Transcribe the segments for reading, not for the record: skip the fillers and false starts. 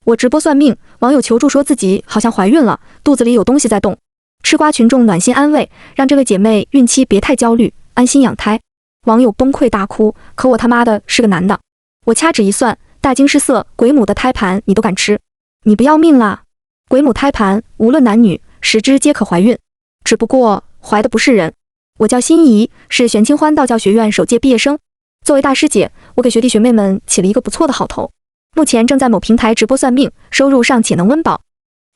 我直播算命，网友求助说自己好像怀孕了，肚子里有东西在动。吃瓜群众暖心安慰，让这位姐妹孕期别太焦虑，安心养胎。网友崩溃大哭，可我他妈的是个男的。我掐指一算，大惊失色，鬼母的胎盘你都敢吃，你不要命啦？鬼母胎盘无论男女10只皆可怀孕，只不过怀的不是人。我叫心怡，是玄清欢道教学院首届毕业生。作为大师姐，我给学弟学妹们起了一个不错的好头。目前正在某平台直播算命，收入尚且能温饱。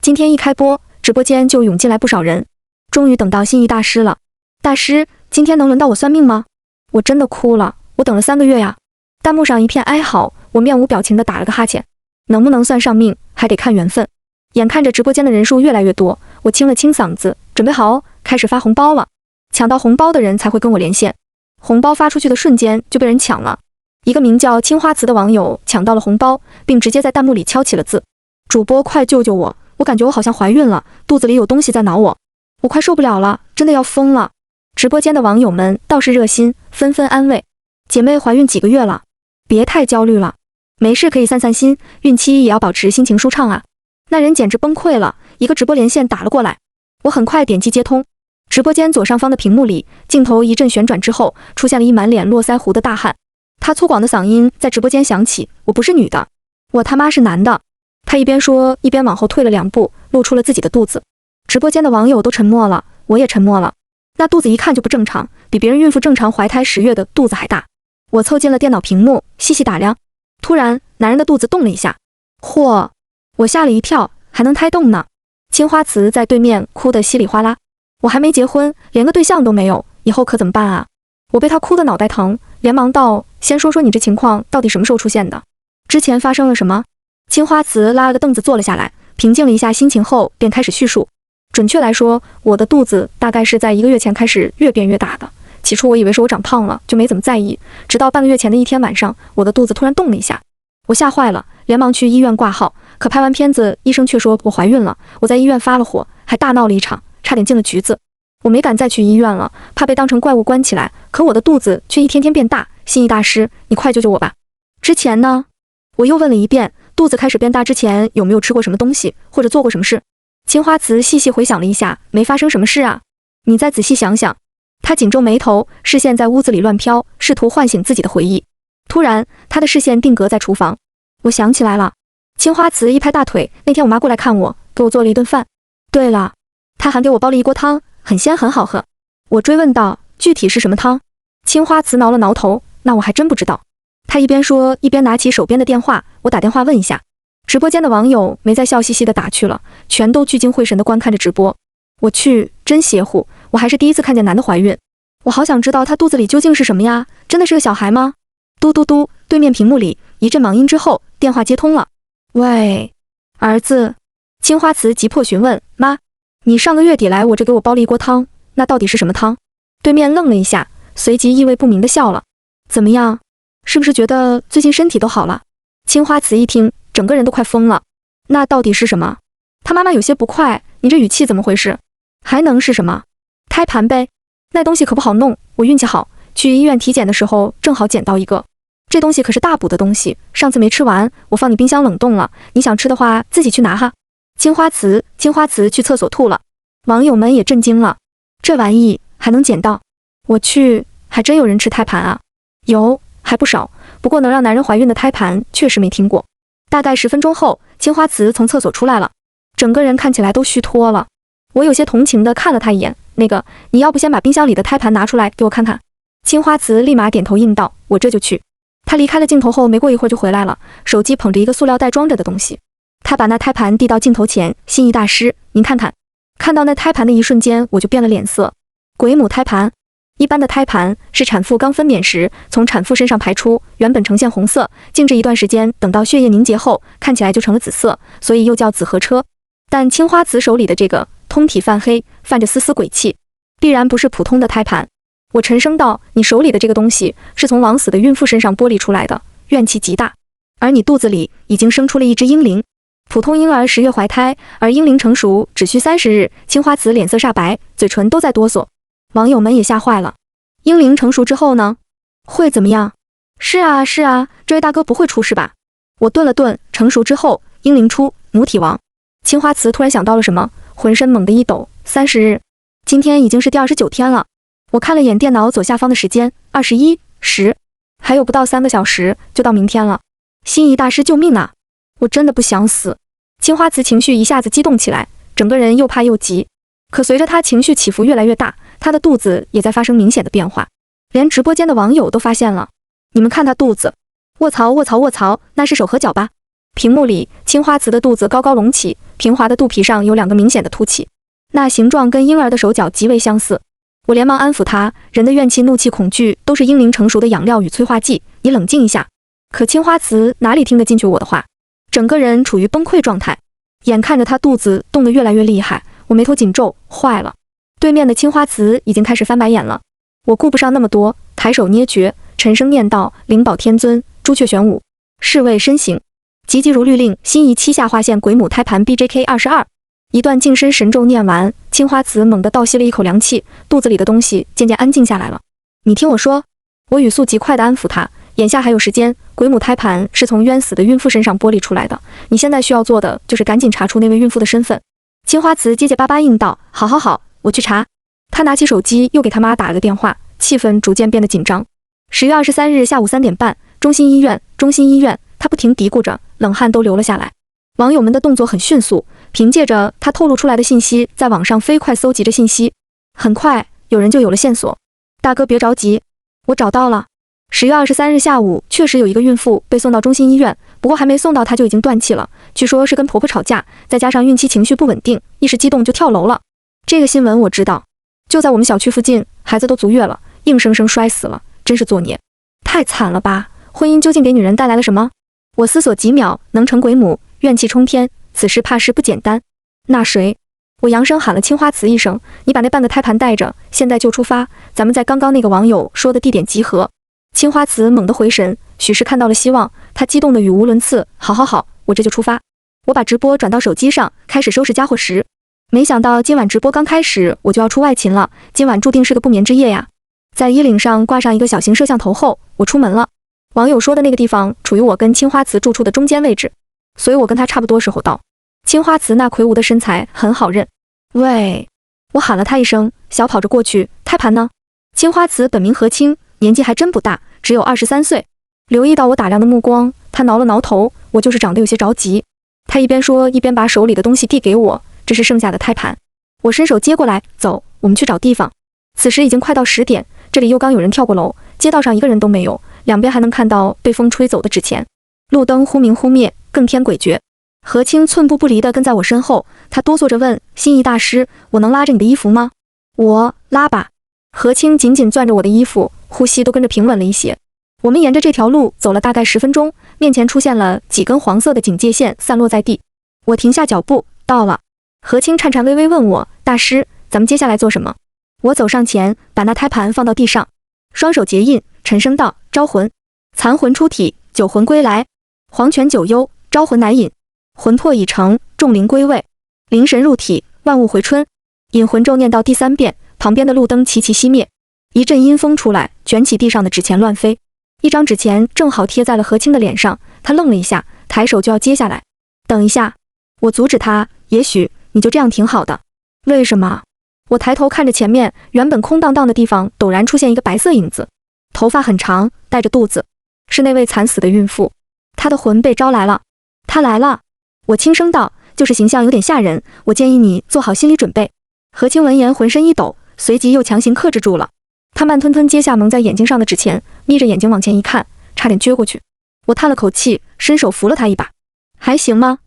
今天一开播，直播间就涌进来不少人。终于等到心怡大师了。大师，今天能轮到我算命吗？我真的哭了，我等了3个月呀。弹幕上一片哀嚎，我面无表情地打了个哈欠。能不能算上命，还得看缘分。眼看着直播间的人数越来越多，我清了清嗓子，准备好开始发红包了。抢到红包的人才会跟我连线。红包发出去的瞬间就被人抢了。一个名叫青花瓷的网友抢到了红包，并直接在弹幕里敲起了字：主播快救救我，我感觉我好像怀孕了，肚子里有东西在挠我，我快受不了了，真的要疯了。直播间的网友们倒是热心，纷纷安慰：姐妹怀孕几个月了，别太焦虑了，没事可以散散心，孕期也要保持心情舒畅啊。那人简直崩溃了，一个直播连线打了过来。我很快点击接通，直播间左上方的屏幕里，镜头一阵旋转之后，出现了一满脸络腮胡的大汉。他粗犷的嗓音在直播间响起：我不是女的，我他妈是男的。他一边说一边往后退了2步，露出了自己的肚子。直播间的网友都沉默了，我也沉默了。那肚子一看就不正常，比别人孕妇正常怀胎10月的肚子还大。我凑近了电脑屏幕，细细打量。突然，男人的肚子动了一下。嚯！我吓了一跳，还能胎动呢。青花瓷在对面哭得稀里哗啦。我还没结婚，连个对象都没有，以后可怎么办啊？我被他哭得脑袋疼，连忙道：先说说你这情况到底什么时候出现的？之前发生了什么？青花瓷拉了个凳子坐了下来，平静了一下心情后便开始叙述。准确来说，我的肚子大概是在1个月前开始越变越大的。起初我以为是我长胖了，就没怎么在意，直到半个月前的一天晚上，我的肚子突然动了一下。我吓坏了，连忙去医院挂号，可拍完片子，医生却说我怀孕了。我在医院发了火，还大闹了一场，差点进了局子。我没敢再去医院了，怕被当成怪物关起来，可我的肚子却一天天变大。心怡大师，你快救救我吧。之前呢？我又问了一遍，肚子开始变大之前有没有吃过什么东西，或者做过什么事？青花瓷细细回想了一下，没发生什么事啊。你再仔细想想。他紧皱眉头，视线在屋子里乱飘，试图唤醒自己的回忆。突然，他的视线定格在厨房。我想起来了。青花瓷一拍大腿，那天我妈过来看我，给我做了一顿饭。对了，她还给我煲了一锅汤，很鲜很好喝。我追问道，具体是什么汤？青花瓷挠了挠头，那我还真不知道。他一边说，一边拿起手边的电话，我打电话问一下。直播间的网友没再笑嘻嘻的打去了，全都聚精会神的观看着直播。我去，真邪乎，我还是第一次看见男的怀孕。我好想知道他肚子里究竟是什么呀？真的是个小孩吗？嘟嘟嘟，对面屏幕里一阵忙音之后，电话接通了。喂，儿子。青花瓷急迫询问，妈，你上个月底来我这给我煲了一锅汤，那到底是什么汤？对面愣了一下，随即意味不明的笑了。怎么样？是不是觉得最近身体都好了？青花瓷一听，整个人都快疯了。那到底是什么？他妈妈有些不快，你这语气怎么回事？还能是什么？胎盘呗。那东西可不好弄，我运气好，去医院体检的时候正好捡到一个。这东西可是大补的东西，上次没吃完，我放你冰箱冷冻了，你想吃的话自己去拿哈。青花瓷去厕所吐了。网友们也震惊了，这玩意还能捡到？我去，还真有人吃胎盘啊？有，还不少，不过能让男人怀孕的胎盘确实没听过。大概10分钟后，青花瓷从厕所出来了，整个人看起来都虚脱了。我有些同情地看了他一眼，那个，你要不先把冰箱里的胎盘拿出来给我看看？青花瓷立马点头应道，我这就去。他离开了镜头后，没过一会儿就回来了，手机捧着一个塑料袋装着的东西。他把那胎盘递到镜头前，心怡大师，您看看。看到那胎盘的一瞬间，我就变了脸色。鬼母胎盘。一般的胎盘是产妇刚分娩时从产妇身上排出，原本呈现红色，静置一段时间，等到血液凝结后，看起来就成了紫色，所以又叫紫河车。但青花瓷手里的这个通体泛黑，泛着丝丝鬼气，必然不是普通的胎盘。我沉声道，你手里的这个东西是从枉死的孕妇身上剥离出来的，怨气极大，而你肚子里已经生出了一只婴灵。普通婴儿10月怀胎，而婴灵成熟只需30日。青花瓷脸色煞白，嘴唇都在哆嗦。网友们也吓坏了。婴灵成熟之后呢？会怎么样？是啊，这位大哥不会出事吧？我顿了顿，成熟之后，英灵出，母体王。青花瓷突然想到了什么，浑身猛地一抖。30日，今天已经是第29天了。我看了眼电脑左下方的时间，21:10，还有不到3个小时就到明天了。心仪大师救命啊！我真的不想死。青花瓷情绪一下子激动起来，整个人又怕又急。可随着他情绪起伏越来越大，他的肚子也在发生明显的变化，连直播间的网友都发现了。你们看他肚子，卧槽卧槽卧槽，那是手和脚吧？屏幕里，青花瓷的肚子高高隆起，平滑的肚皮上有2个明显的凸起，那形状跟婴儿的手脚极为相似。我连忙安抚他，人的怨气、怒气、恐惧都是婴灵成熟的养料与催化剂，你冷静一下。可青花瓷哪里听得进去我的话，整个人处于崩溃状态。眼看着他肚子动得越来越厉害，我眉头紧皱，坏了。对面的青花瓷已经开始翻白眼了。我顾不上那么多，抬手捏诀，沉声念道：灵宝天尊，朱雀玄武，侍卫身形，急急如律令，心仪7下划线鬼母胎盘 BJK22。一段净身神咒念完，青花瓷猛地倒吸了一口凉气，肚子里的东西渐渐安静下来了。你听我说，我语速极快地安抚他，眼下还有时间，鬼母胎盘是从冤死的孕妇身上剥离出来的，你现在需要做的就是赶紧查出那位孕妇的身份。青花瓷结结巴巴应道：好好好，我去查。他拿起手机又给他妈打了个电话，气氛逐渐变得紧张。10月23日下午3点半，中心医院，中心医院，他不停嘀咕着，冷汗都流了下来。网友们的动作很迅速，凭借着他透露出来的信息，在网上飞快搜集着信息。很快，有人就有了线索。大哥别着急，我找到了。10月23日下午，确实有一个孕妇被送到中心医院，不过还没送到她就已经断气了，据说是跟婆婆吵架，再加上孕期情绪不稳定，一时激动就跳楼了。这个新闻我知道，就在我们小区附近，孩子都足月了，硬生生摔死了，真是作孽，太惨了吧！婚姻究竟给女人带来了什么？我思索几秒，能成鬼母，怨气冲天，此事怕是不简单。那谁？我扬声喊了青花瓷一声，你把那半个胎盘带着，现在就出发，咱们在刚刚那个网友说的地点集合。青花瓷猛地回神，许是看到了希望，他激动得语无伦次。好好好，我这就出发。我把直播转到手机上，开始收拾家伙时，没想到今晚直播刚开始，我就要出外勤了，今晚注定是个不眠之夜呀。在衣领上挂上一个小型摄像头后，我出门了。网友说的那个地方处于我跟青花瓷住处的中间位置，所以我跟他差不多时候到。青花瓷那魁梧的身材很好认。喂，我喊了他一声，小跑着过去，胎盘呢？青花瓷本名何清，年纪还真不大，只有23岁。留意到我打量的目光，他挠了挠头，我就是长得有些着急。他一边说一边把手里的东西递给我，这是剩下的胎盘。我伸手接过来，走，我们去找地方。此时已经快到10点，这里又刚有人跳过楼，街道上一个人都没有，两边还能看到被风吹走的纸钱，路灯忽明忽灭，更添诡谲。何清寸步不离地跟在我身后，他哆嗦着问：心仪大师，我能拉着你的衣服吗？我拉吧。何清紧紧攥着我的衣服，呼吸都跟着平稳了一些。我们沿着这条路走了大概10分钟，面前出现了几根黄色的警戒线散落在地。我停下脚步，到了。何清颤颤巍巍问我：大师，咱们接下来做什么？我走上前，把那胎盘放到地上，双手结印，沉声道：招魂，残魂出体，九魂归来，黄泉九幽，招魂乃引，魂魄已成，众灵归位，灵神入体，万物回春。引魂咒念到第3遍，旁边的路灯齐齐熄灭，一阵阴风出来，卷起地上的纸钱乱飞。一张纸钱正好贴在了何清的脸上，他愣了一下，抬手就要接下来。等一下，我阻止他，也许你就这样挺好的。为什么？我抬头看着前面，原本空荡荡的地方陡然出现一个白色影子，头发很长，带着肚子，是那位惨死的孕妇。她的魂被招来了。她来了。我轻声道，就是形象有点吓人，我建议你做好心理准备。何清闻言浑身一抖，随即又强行克制住了。他慢吞吞接下蒙在眼睛上的纸钱，眯着眼睛往前一看，差点撅过去。我叹了口气，伸手扶了他一把。还行吗？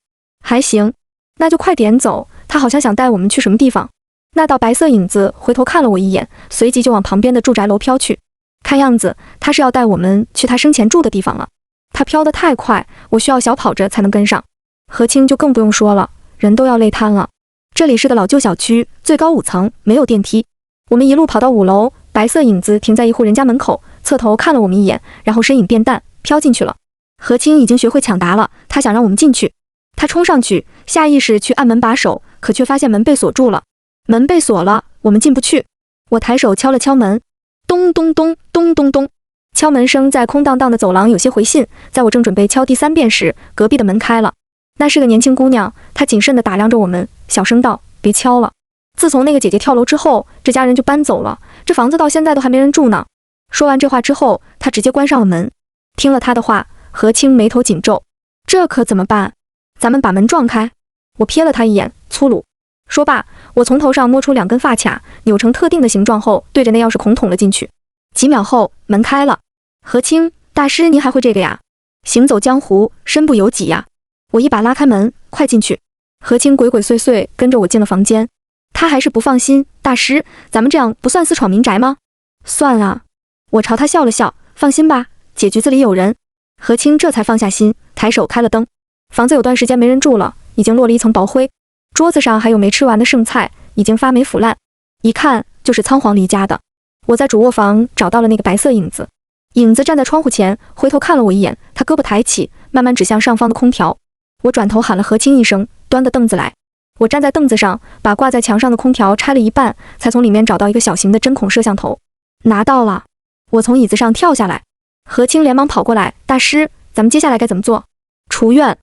还行。那就快点走，他好像想带我们去什么地方。那道白色影子回头看了我一眼，随即就往旁边的住宅楼飘去。看样子他是要带我们去他生前住的地方了。他飘得太快，我需要小跑着才能跟上。何清就更不用说了，人都要累瘫了。这里是个老旧小区，最高5层，没有电梯。我们一路跑到5楼，白色影子停在一户人家门口，侧头看了我们一眼，然后身影变淡，飘进去了。何清已经学会抢答了，他想让我们进去。他冲上去，下意识去按门把手，可却发现门被锁住了。门被锁了，我们进不去。我抬手敲了敲门，咚咚咚咚咚咚，敲门声在空荡荡的走廊有些回信。在我正准备敲第3遍时，隔壁的门开了。那是个年轻姑娘，她谨慎地打量着我们，小声道：“别敲了。自从那个姐姐跳楼之后，这家人就搬走了，这房子到现在都还没人住呢。”说完这话之后，她直接关上了门。听了她的话，何清眉头紧皱，这可怎么办？咱们把门撞开。我瞥了她一眼，粗鲁。说罢，我从头上摸出2根发卡，扭成特定的形状后，对着那钥匙孔捅了进去。几秒后，门开了。何清大师，您还会这个呀？行走江湖，身不由己呀。我一把拉开门，快进去。何清鬼鬼祟祟跟着我进了房间。他还是不放心，大师，咱们这样不算私闯民宅吗？算啊。我朝他笑了笑，放心吧，姐局子里有人。何清这才放下心，抬手开了灯。房子有段时间没人住了，已经落了一层薄灰。桌子上还有没吃完的剩菜，已经发霉腐烂，一看就是仓皇离家的。我在主卧房找到了那个白色影子，影子站在窗户前，回头看了我一眼，他胳膊抬起，慢慢指向上方的空调。我转头喊了何清一声，端个凳子来。我站在凳子上，把挂在墙上的空调拆了一半，才从里面找到一个小型的针孔摄像头。拿到了。我从椅子上跳下来，何清连忙跑过来，大师，咱们接下来该怎么做？出院。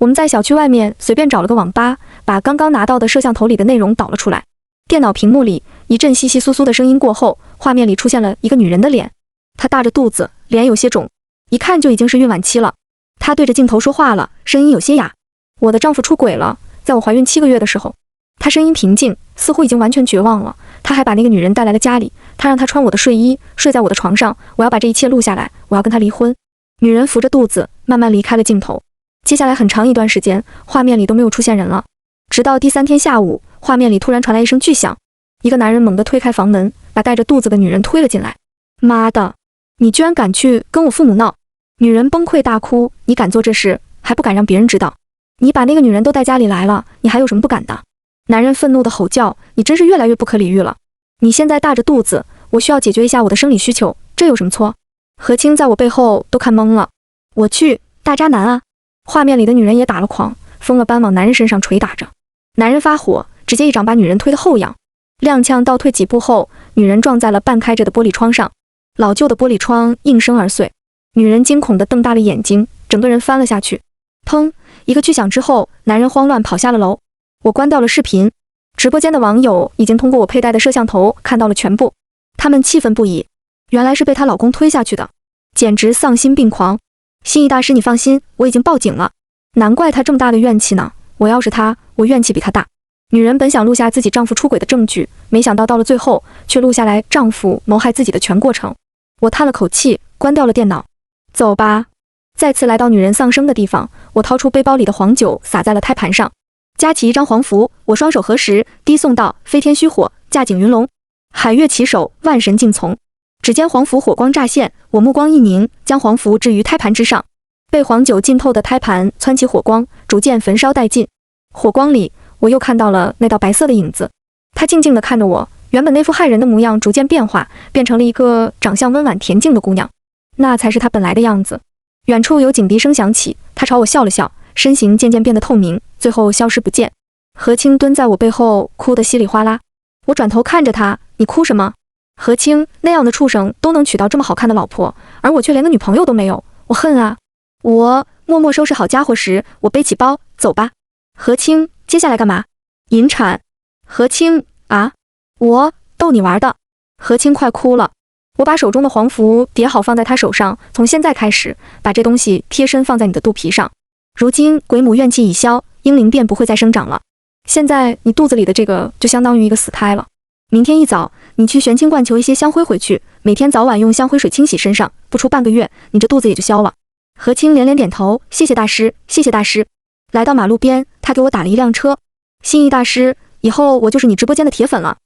我们在小区外面随便找了个网吧，把刚刚拿到的摄像头里的内容导了出来。电脑屏幕里一阵窸窸窣窣的声音过后，画面里出现了一个女人的脸，她大着肚子，脸有些肿，一看就已经是孕晚期了。她对着镜头说话了，声音有些哑。我的丈夫出轨了，在我怀孕7个月的时候。她声音平静，似乎已经完全绝望了。她还把那个女人带来了家里，她让她穿我的睡衣，睡在我的床上，我要把这一切录下来，我要跟她离婚。女人扶着肚子慢慢离开了镜头。接下来很长一段时间，画面里都没有出现人了。直到第3天下午，画面里突然传来一声巨响，一个男人猛地推开房门，把带着肚子的女人推了进来。妈的，你居然敢去跟我父母闹！女人崩溃大哭，你敢做这事，还不敢让别人知道？你把那个女人都带家里来了，你还有什么不敢的？男人愤怒地吼叫，你真是越来越不可理喻了。你现在大着肚子，我需要解决一下我的生理需求，这有什么错？何清在我背后都看懵了。我去，大渣男啊！画面里的女人也打了狂，疯了般往男人身上捶打着。男人发火，直接一掌把女人推得后仰，踉跄倒退几步后，女人撞在了半开着的玻璃窗上，老旧的玻璃窗应声而碎。女人惊恐地瞪大了眼睛，整个人翻了下去。砰！一个巨响之后，男人慌乱跑下了楼。我关掉了视频，直播间的网友已经通过我佩戴的摄像头看到了全部，他们气愤不已。原来是被她老公推下去的，简直丧心病狂。心意大师，你放心，我已经报警了。难怪她这么大的怨气呢，我要是她，我怨气比她大。女人本想录下自己丈夫出轨的证据，没想到到了最后，却录下来丈夫谋害自己的全过程。我叹了口气，关掉了电脑。走吧。再次来到女人丧生的地方，我掏出背包里的黄酒，洒在了胎盘上，夹起一张黄符，我双手合十，低诵道：飞天虚火，驾景云龙，海月起手，万神敬从。只见黄符火光乍现，我目光一凝，将黄符置于胎盘之上。被黄酒浸透的胎盘蹿起火光，逐渐焚烧殆尽。火光里，我又看到了那道白色的影子，他静静地看着我，原本那副骇人的模样逐渐变化，变成了一个长相温婉恬静的姑娘，那才是她本来的样子。远处有警笛声响起，她朝我笑了笑，身形渐渐变得透明，最后消失不见。何清蹲在我背后，哭得稀里哗啦。我转头看着他，你哭什么？何清，那样的畜生都能娶到这么好看的老婆，而我却连个女朋友都没有，我恨啊！我默默收拾好家伙时，我背起包，走吧。何清，接下来干嘛？引产。何清，啊？我逗你玩的。何清快哭了。我把手中的黄符叠好放在他手上，从现在开始，把这东西贴身放在你的肚皮上。如今鬼母怨气已消，婴灵便不会再生长了。现在你肚子里的这个就相当于一个死胎了。明天一早，你去玄清观求一些香灰回去，每天早晚用香灰水清洗身上，不出半个月，你这肚子也就消了。何清连连点头，谢谢大师，谢谢大师。来到马路边，他给我打了一辆车。心意大师，以后我就是你直播间的铁粉了。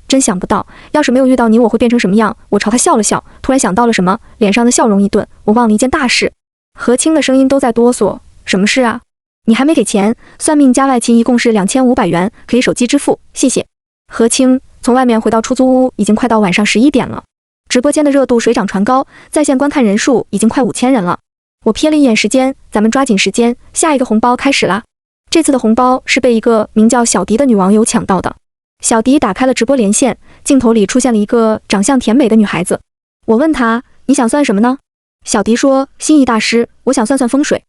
真想不到，要是没有遇到你，我会变成什么样？我朝他笑了笑，突然想到了什么，脸上的笑容一顿，我忘了一件大事。何清的声音都在哆嗦，什么事啊？你还没给钱，算命加外勤一共是2500元，可以手机支付，谢谢。何清从外面回到出租屋，已经快到晚上11点了。直播间的热度水涨船高，在线观看人数已经快5000人了。我瞥了一眼时间，咱们抓紧时间，下一个红包开始啦。这次的红包是被一个名叫小迪的女网友抢到的。小迪打开了直播连线，镜头里出现了一个长相甜美的女孩子。我问她，你想算什么呢？小迪说，心意大师，我想算算风水。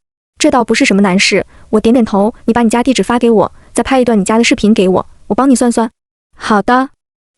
这倒不是什么难事，我点点头，你把你家地址发给我，再拍一段你家的视频给我，我帮你算算。好的。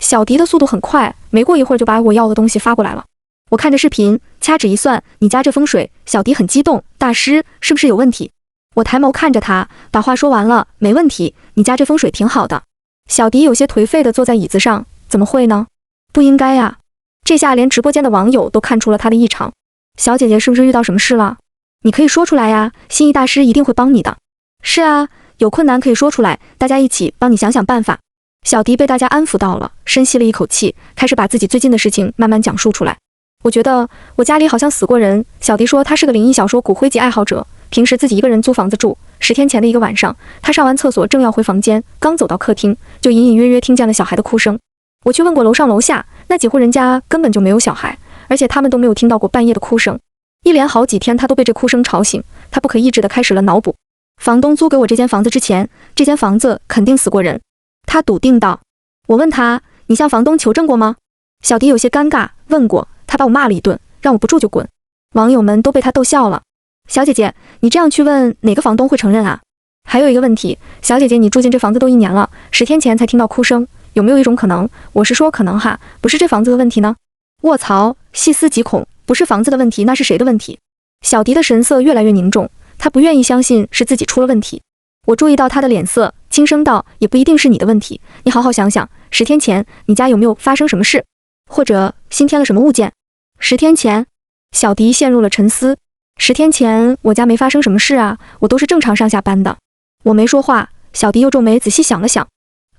小迪的速度很快，没过一会儿就把我要的东西发过来了。我看着视频，掐指一算，你家这风水，小迪很激动，大师是不是有问题？我抬眸看着他，把话说完了，没问题，你家这风水挺好的。小迪有些颓废地坐在椅子上，怎么会呢？不应该呀。这下连直播间的网友都看出了他的异常。小姐姐是不是遇到什么事了？你可以说出来呀，心意大师一定会帮你的。是啊，有困难可以说出来，大家一起帮你想想办法。小迪被大家安抚到了，深吸了一口气，开始把自己最近的事情慢慢讲述出来。我觉得我家里好像死过人。小迪说他是个灵异小说骨灰级爱好者，平时自己一个人租房子住。10天前的一个晚上，他上完厕所正要回房间，刚走到客厅，就隐隐约约听见了小孩的哭声。我去问过楼上楼下，那几户人家根本就没有小孩，而且他们都没有听到过半夜的哭声。一连好几天他都被这哭声吵醒，他不可抑制地开始了脑补。房东租给我这间房子之前，这间房子肯定死过人。他笃定道。我问他，你向房东求证过吗？小迪有些尴尬，问过，他把我骂了一顿，让我不住就滚。网友们都被他逗笑了。小姐姐，你这样去问，哪个房东会承认啊？还有一个问题，小姐姐，你住进这房子都1年了，10天前才听到哭声，有没有一种可能，我是说可能哈，不是这房子的问题呢？卧槽，细思极恐，不是房子的问题，那是谁的问题？小迪的神色越来越凝重，他不愿意相信是自己出了问题。我注意到他的脸色，轻声道，也不一定是你的问题，你好好想想，10天前你家有没有发生什么事，或者新添了什么物件？10天前，小迪陷入了沉思。10天前我家没发生什么事啊，我都是正常上下班的。我没说话，小迪又皱眉仔细想了想。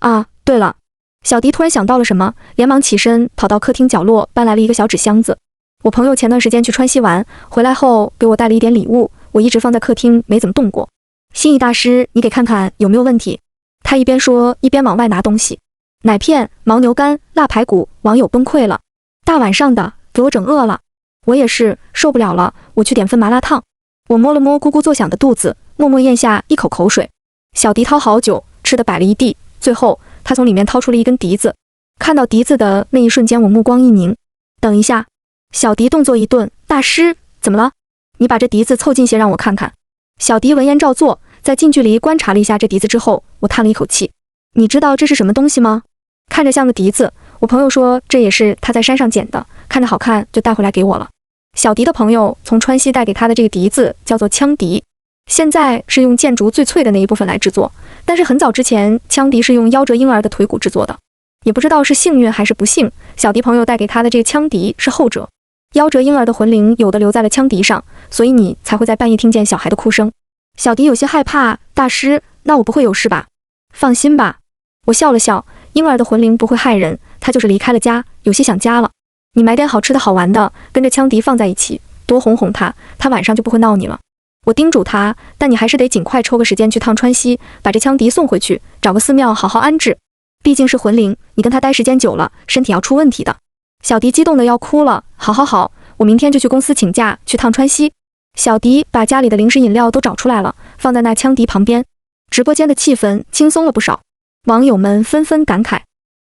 啊，对了，小迪突然想到了什么，连忙起身跑到客厅角落搬来了一个小纸箱子。我朋友前段时间去川西玩，回来后给我带了一点礼物，我一直放在客厅没怎么动过。心意大师，你给看看有没有问题。他一边说一边往外拿东西。奶片、牦牛肝、腊排骨，网友崩溃了。大晚上的，给我整饿了。我也是受不了了，我去点份麻辣烫。我摸了摸咕咕作响的肚子，默默咽下一口口水。小迪掏好久，吃的摆了一地，最后他从里面掏出了一根笛子。看到笛子的那一瞬间，我目光一凝。等一下，小迪动作一顿，大师，怎么了？你把这笛子凑近些让我看看。小迪闻言照做，在近距离观察了一下这笛子之后，我叹了一口气。你知道这是什么东西吗？看着像个笛子，我朋友说这也是他在山上捡的，看着好看就带回来给我了。小迪的朋友从川西带给他的这个笛子叫做羌笛，现在是用箭竹最脆的那一部分来制作，但是很早之前羌笛是用夭折婴儿的腿骨制作的。也不知道是幸运还是不幸，小迪朋友带给他的这个羌笛是后者。夭折婴儿的魂灵有的留在了羌笛上，所以你才会在半夜听见小孩的哭声。小迪有些害怕，大师，那我不会有事吧？放心吧。我笑了笑，婴儿的魂灵不会害人，他就是离开了家，有些想家了。你买点好吃的好玩的，跟着羌笛放在一起，多哄哄他，他晚上就不会闹你了。我叮嘱他，但你还是得尽快抽个时间去趟川西，把这羌笛送回去，找个寺庙好好安置。毕竟是魂灵，你跟他待时间久了，身体要出问题的。小迪激动得要哭了，好，我明天就去公司请假去趟川西。小迪把家里的零食饮料都找出来了，放在那羌笛旁边。直播间的气氛轻松了不少，网友们纷纷感慨，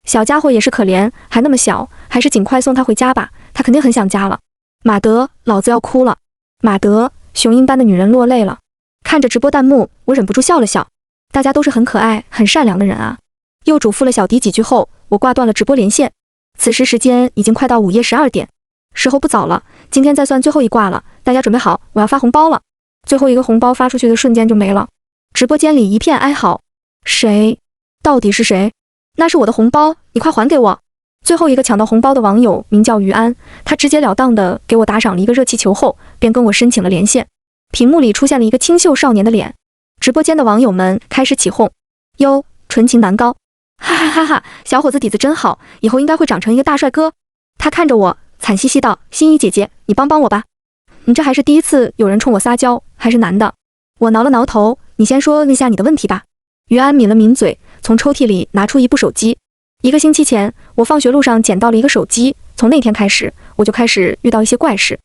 小家伙也是可怜，还那么小，还是尽快送他回家吧，他肯定很想家了。马德，老子要哭了。马德，雄鹰般的女人落泪了。看着直播弹幕，我忍不住笑了笑，大家都是很可爱很善良的人啊。又嘱咐了小迪几句后，我挂断了直播连线。此时时间已经快到午夜12点，时候不早了，今天再算最后一卦了，大家准备好，我要发红包了。最后一个红包发出去的瞬间就没了，直播间里一片哀嚎。谁？到底是谁？那是我的红包，你快还给我！最后一个抢到红包的网友名叫于安，他直截了当的给我打赏了一个热气球后，便跟我申请了连线。屏幕里出现了一个清秀少年的脸，直播间的网友们开始起哄：哟，纯情男高！哈哈哈哈，小伙子底子真好，以后应该会长成一个大帅哥。他看着我，惨兮兮道：心怡姐姐，你帮帮我吧。你这还是第一次有人冲我撒娇，还是男的。我挠了挠头，你先说问下你的问题吧。于安抿了抿嘴，从抽屉里拿出一部手机。1个星期前，我放学路上捡到了一个手机，从那天开始，我就开始遇到一些怪事。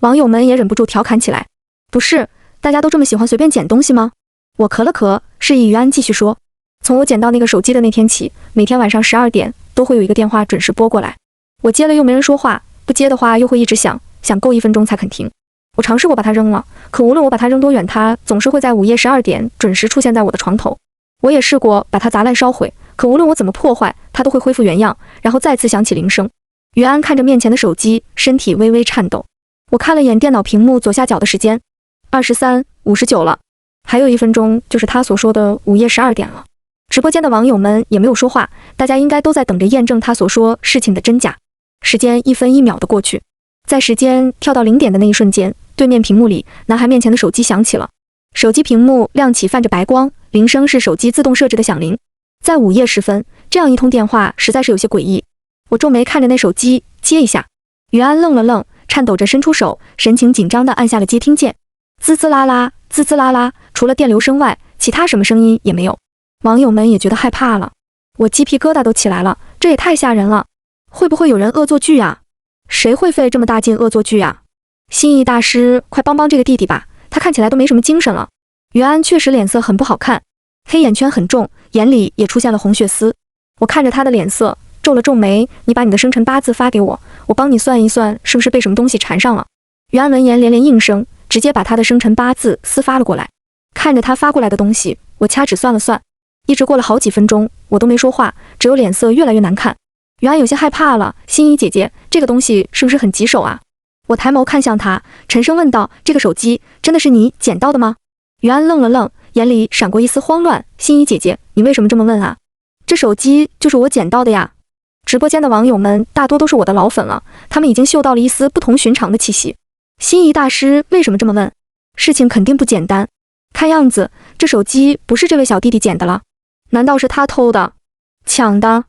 网友们也忍不住调侃起来。不是，大家都这么喜欢随便捡东西吗？我咳了咳，示意于安继续说。从我捡到那个手机的那天起，每天晚上12点都会有一个电话准时拨过来。我接了又没人说话，不接的话又会一直响，响够1分钟才肯停。我尝试过把它扔了，可无论我把它扔多远，它总是会在午夜12点准时出现在我的床头。我也试过把它砸烂烧毁，可无论我怎么破坏，它都会恢复原样，然后再次响起铃声。于安看着面前的手机，身体微微颤抖。我看了眼电脑屏幕左下角的时间，23:59了，还有1分钟就是他所说的午夜12点了。直播间的网友们也没有说话，大家应该都在等着验证他所说事情的真假。时间1分1秒的过去，在时间跳到0点的那一瞬间，对面屏幕里，男孩面前的手机响起了。手机屏幕亮起泛着白光，铃声是手机自动设置的响铃。在午夜时分，这样一通电话实在是有些诡异。我皱眉看着那手机，接一下。于安愣了愣，颤抖着伸出手，神情紧张地按下了接听键。滋滋啦啦，滋滋啦啦，除了电流声外，其他什么声音也没有。网友们也觉得害怕了，我鸡皮疙瘩都起来了，这也太吓人了。会不会有人恶作剧啊？谁会费这么大劲恶作剧啊？心意大师，快帮帮这个弟弟吧，他看起来都没什么精神了。于安确实脸色很不好看，黑眼圈很重，眼里也出现了红血丝。我看着他的脸色，皱了皱眉，你把你的生辰八字发给我，我帮你算一算是不是被什么东西缠上了。于安闻言连连应声，直接把他的生辰八字私发了过来。看着他发过来的东西，我掐指算了算，一直过了好几分钟，我都没说话，只有脸色越来越难看。于安有些害怕了，心怡姐姐，这个东西是不是很棘手啊？我抬眸看向他，沉声问道，这个手机真的是你捡到的吗？于安愣了愣，眼里闪过一丝慌乱，心怡姐姐，你为什么这么问啊？这手机就是我捡到的呀。直播间的网友们大多都是我的老粉了，他们已经嗅到了一丝不同寻常的气息。心怡大师为什么这么问？事情肯定不简单，看样子这手机不是这位小弟弟捡的了，难道是他偷的、抢的？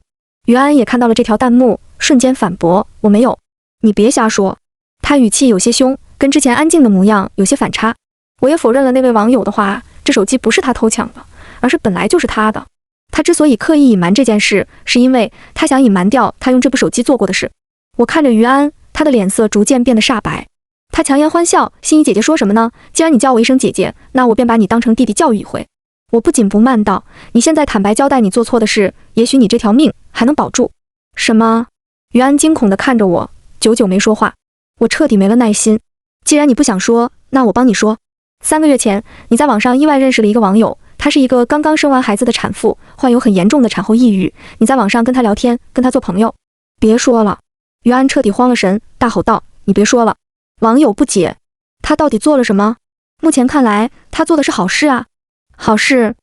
于安也看到了这条弹幕，瞬间反驳，我没有。你别瞎说。他语气有些凶，跟之前安静的模样有些反差。我也否认了那位网友的话，这手机不是他偷抢的，而是本来就是他的。他之所以刻意隐瞒这件事，是因为他想隐瞒掉他用这部手机做过的事。我看着于安，他的脸色逐渐变得煞白。他强颜欢笑，心怡姐姐说什么呢？既然你叫我一声姐姐，那我便把你当成弟弟教育一回。我不紧不慢道，你现在坦白交代你做错的事，也许你这条命还能保住。什么？于安惊恐地看着我，久久没说话。我彻底没了耐心。既然你不想说，那我帮你说。3个月前，你在网上意外认识了一个网友，她是一个刚刚生完孩子的产妇，患有很严重的产后抑郁。你在网上跟她聊天，跟她做朋友。别说了。于安彻底慌了神，大吼道，你别说了。网友不解，他到底做了什么？目前看来，他做的是好事啊。好事？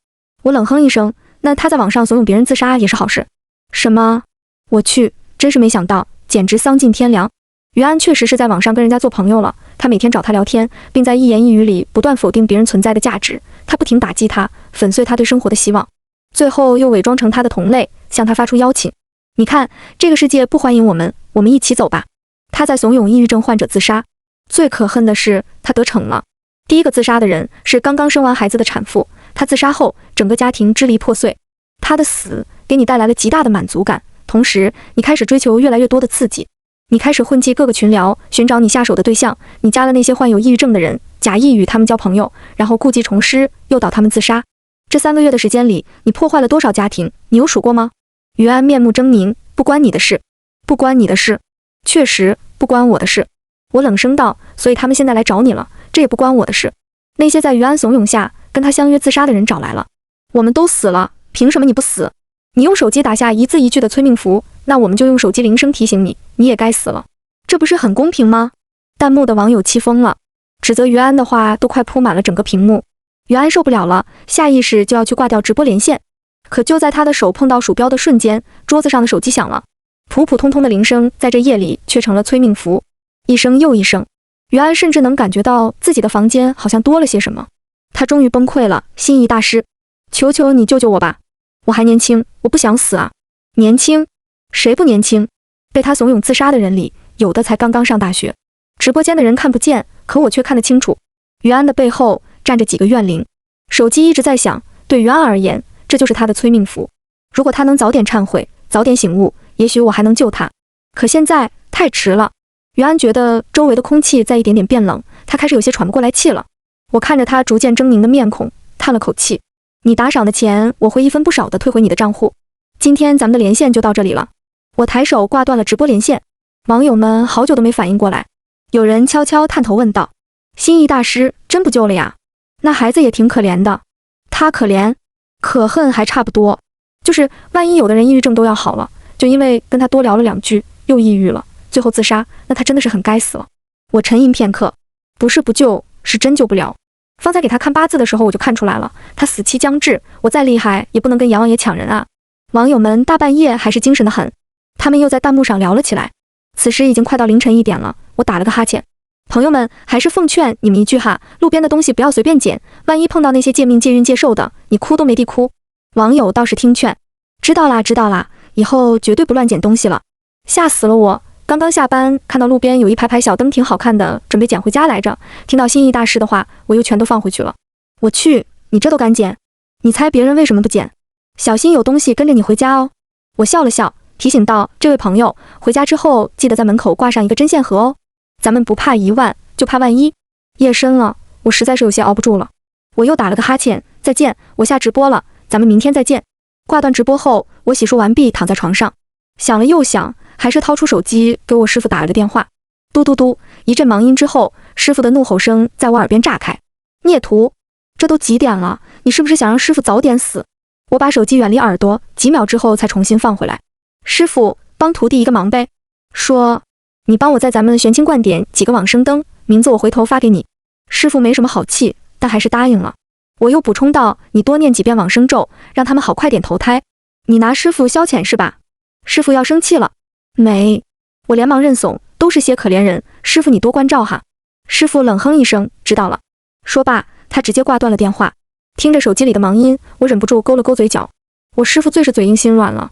我冷哼一声，那他在网上怂恿别人自杀也是好事？什么？我去，真是没想到，简直丧尽天良。于安确实是在网上跟人家做朋友了，他每天找他聊天，并在一言一语里不断否定别人存在的价值，他不停打击他，粉碎他对生活的希望，最后又伪装成他的同类，向他发出邀请。你看，这个世界不欢迎我们，我们一起走吧。他在怂恿抑郁症患者自杀。最可恨的是，他得逞了。第一个自杀的人是刚刚生完孩子的产妇，她自杀后，整个家庭支离破碎。她的死给你带来了极大的满足感，同时你开始追求越来越多的刺激。你开始混迹各个群聊，寻找你下手的对象。你加了那些患有抑郁症的人，假意与他们交朋友，然后故技重施，诱导他们自杀。这3个月的时间里，你破坏了多少家庭？你有数过吗？于安面目狰狞，不关你的事，不关你的事，确实不关我的事。我冷声道，所以他们现在来找你了，这也不关我的事。那些在于安怂恿下跟他相约自杀的人找来了。我们都死了，凭什么你不死？你用手机打下一字一句的催命符，那我们就用手机铃声提醒你，你也该死了。这不是很公平吗？弹幕的网友气疯了，指责于安的话都快铺满了整个屏幕。于安受不了了，下意识就要去挂掉直播连线，可就在他的手碰到鼠标的瞬间，桌子上的手机响了，普普通通的铃声在这夜里却成了催命符，一声又一声。于安甚至能感觉到自己的房间好像多了些什么。他终于崩溃了，心意大师，求求你救救我吧，我还年轻，我不想死啊。年轻？谁不年轻？被他怂恿自杀的人里，有的才刚刚上大学。直播间的人看不见，可我却看得清楚。于安的背后站着几个怨灵，手机一直在响，对于安而言，这就是他的催命符。如果他能早点忏悔，早点醒悟，也许我还能救他。可现在太迟了。于安觉得周围的空气在一点点变冷，他开始有些喘不过来气了。我看着他逐渐狰狞的面孔，叹了口气，你打赏的钱我会1分不少的退回你的账户。今天咱们的连线就到这里了。我抬手挂断了直播连线，网友们好久都没反应过来，有人悄悄探头问道，心意大师真不救了呀？那孩子也挺可怜的。他可怜，可恨还差不多。就是万一有的人抑郁症都要好了，就因为跟他多聊了2句，又抑郁了，最后自杀，那他真的是很该死了。我沉吟片刻，不是不救，是真救不了。方才给他看八字的时候，我就看出来了，他死期将至，我再厉害也不能跟阎王爷抢人啊。网友们大半夜还是精神的很，他们又在弹幕上聊了起来。此时已经快到凌晨1点了，我打了个哈欠。朋友们，还是奉劝你们一句哈，路边的东西不要随便捡，万一碰到那些借命借运借寿的，你哭都没地哭。网友倒是听劝，知道啦知道啦，以后绝对不乱捡东西了。吓死了我，刚刚下班看到路边有一排排小灯挺好看的，准备捡回家来着，听到心意大师的话，我又全都放回去了。我去，你这都敢捡？你猜别人为什么不捡？小心有东西跟着你回家哦。我笑了笑，提醒道，这位朋友，回家之后记得在门口挂上一个针线盒哦。咱们不怕1万，就怕万一。夜深了，我实在是有些熬不住了。我又打了个哈欠，再见，我下直播了，咱们明天再见。挂断直播后，我洗漱完毕，躺在床上，想了又想，还是掏出手机给我师傅打了个电话。嘟嘟嘟，一阵忙音之后，师傅的怒吼声在我耳边炸开。孽徒，这都几点了？你是不是想让师傅早点死？我把手机远离耳朵，几秒之后才重新放回来。师傅，帮徒弟一个忙呗。说，你帮我在咱们玄清观点几个往生灯，名字我回头发给你。师傅没什么好气，但还是答应了。我又补充道，你多念几遍往生咒，让他们好快点投胎。你拿师傅消遣是吧？师傅要生气了。没，我连忙认怂，都是些可怜人，师傅你多关照哈。师傅冷哼一声，知道了。说罢，他直接挂断了电话。听着手机里的忙音，我忍不住勾了勾嘴角。我师傅最是嘴硬心软了，